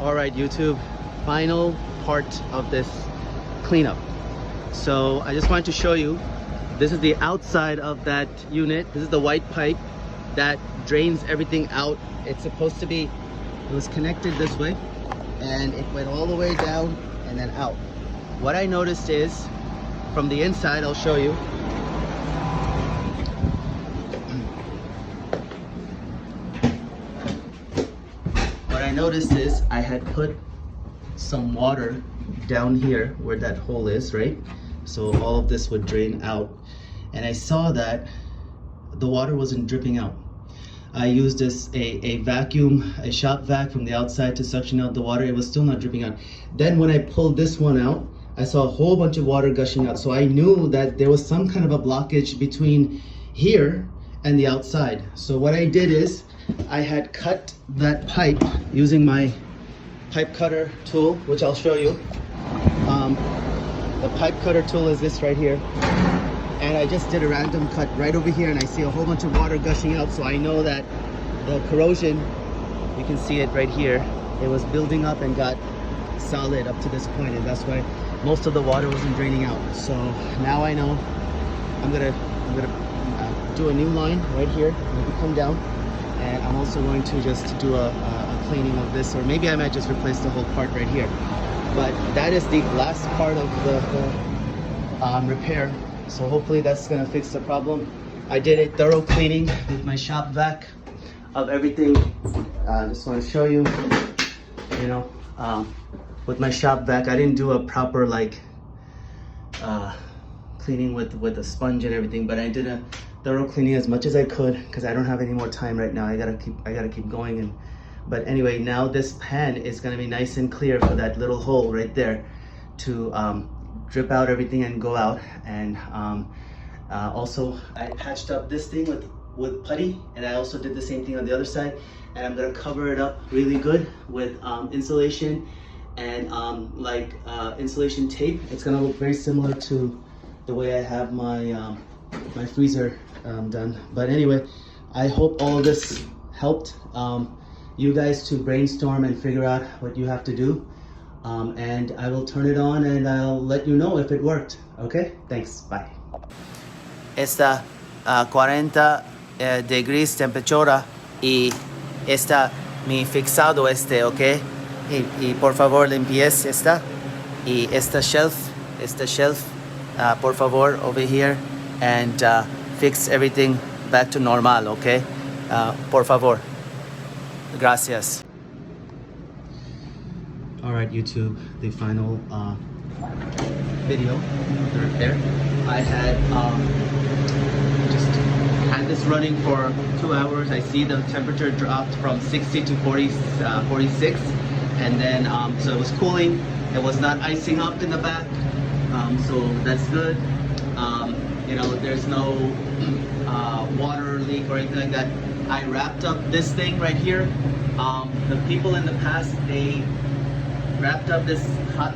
All right, YouTube, final part of this cleanup. So I just wanted to show you, this is the outside of that unit. This is the white pipe that drains everything out. It's supposed to be, it was connected this way and it went all the way down and then out. What I noticed is, from the inside, I'll show you. What I noticed is I had put some water down here where that hole is, right? So all of this would drain out. And I saw that the water wasn't dripping out. I used a vacuum, a shop vac from the outside to suction out the water. It was still not dripping out. Then when I pulled this one out, I saw a whole bunch of water gushing out. So I knew that there was some kind of a blockage between here and the outside. So what I did is I had cut that pipe using my pipe cutter tool, which I'll show you. The pipe cutter tool is this right here. And I just did a random cut right over here and I see a whole bunch of water gushing out. So I know that the corrosion, you can see it right here, it was building up and got solid up to this point, and that's why most of the water wasn't draining out. So now I know I'm gonna do a new line right here. Maybe come down, and I'm also going to just do a cleaning of this, or maybe I might just replace the whole part right here. But that is the last part of the repair. So hopefully that's gonna fix the problem. I did a thorough cleaning with my shop vac of everything. Just want to show you, with my shop vac, I didn't do a proper cleaning with a sponge and everything, but I did a thorough cleaning as much as I could because I don't have any more time right now. I gotta keep going. But anyway, now this pan is gonna be nice and clear for that little hole right there to drip out everything and go out. And also I patched up this thing with putty, and I also did the same thing on the other side. And I'm gonna cover it up really good with insulation and insulation tape. It's gonna look very similar to the way I have my my freezer done. But anyway, I hope all of this helped you guys to brainstorm and figure out what you have to do. And I will turn it on and I'll let you know if it worked. Okay, thanks, bye. Está a 40 degrees temperatura y está mi fixado ok? Y por favor limpies esta y esta shelf, por favor, over here, and fix everything back to normal, okay? Por favor. Gracias. All right, YouTube, the final video, the repair. I had just had this running for 2 hours. I see the temperature dropped from 60 to 46, and then so it was cooling. It was not icing up in the back, so that's good. There's no water leak or anything like that. I wrapped up this thing right here. The people in the past, they wrapped up this hot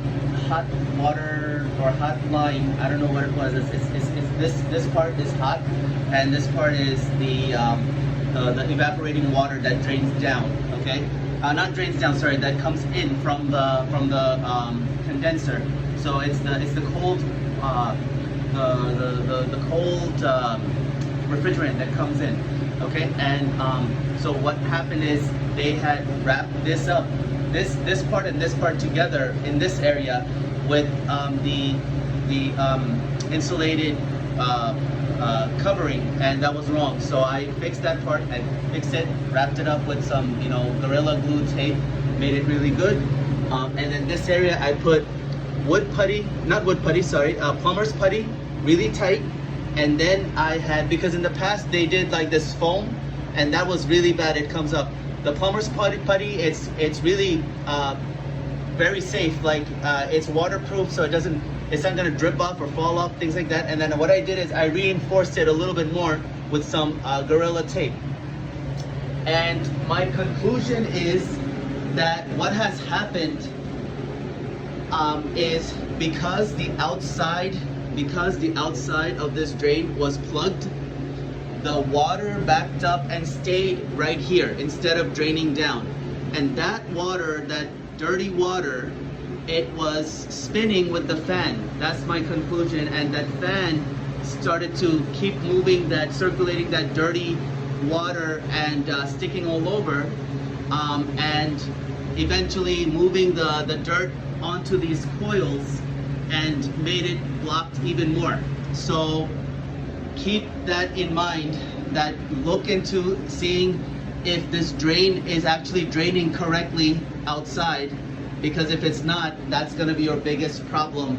water or hot line. I don't know what it was. This part is hot, and this part is the evaporating water that drains down. Okay, not drains down. Sorry, that comes in from the condenser. So it's the cold the cold refrigerant that comes in. Okay, and so what happened is they had wrapped this up, this part and this part together in this area with the insulated covering, and that was wrong. So I fixed that part and fixed it, wrapped it up with some Gorilla Glue tape, made it really good. And then this area I put plumber's putty, really tight. And then I had, because in the past they did like this foam, and that was really bad. It comes up. The plumber's putty, it's really very safe. It's waterproof, so it's not gonna drip off or fall off, things like that. And then what I did is I reinforced it a little bit more with some Gorilla tape. And my conclusion is that what has happened is because the outside of this drain was plugged, the water backed up and stayed right here instead of draining down. And that water that dirty water, it was spinning with the fan. That's my conclusion. And that fan started to keep moving that, circulating that dirty water and sticking all over, and eventually moving the dirt onto these coils and made it blocked even more. So keep that in mind, that look into seeing if this drain is actually draining correctly outside, because if it's not, that's going to be your biggest problem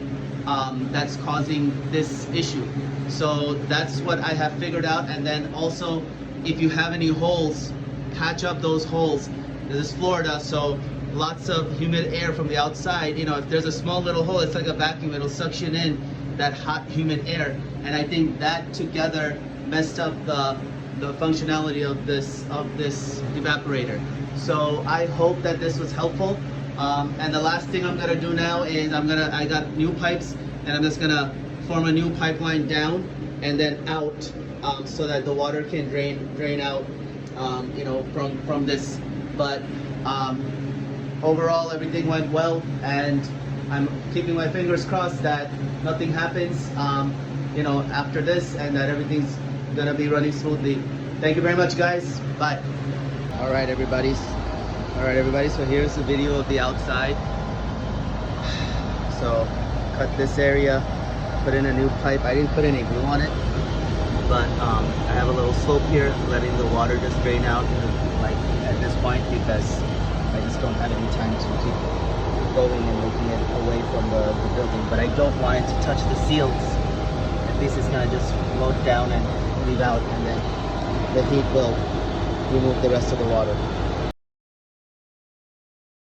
that's causing this issue. So that's what I have figured out. And then also, if you have any holes, patch up those holes. This is Florida, so lots of humid air from the outside. You know, if there's a small little hole, it's like a vacuum, it'll suction in that hot humid air. And I think that together messed up the functionality of this evaporator. So I hope that this was helpful. And the last thing I'm gonna do now is I got new pipes, and I'm just gonna form a new pipeline down and then out, so that the water can drain out, you know, from this. But overall, everything went well, and I'm keeping my fingers crossed that nothing happens, you know, after this, and that everything's gonna be running smoothly. Thank you very much, guys. Bye. All right, everybody. So here's the video of the outside. So cut this area, put in a new pipe. I didn't put any glue on it, but I have a little slope here, letting the water just drain out, like at this point, because I just don't have any time to keep going and making it away from the building. But I don't want it to touch the seals. At least it's gonna just float down and leave out, and then the heat will remove the rest of the water.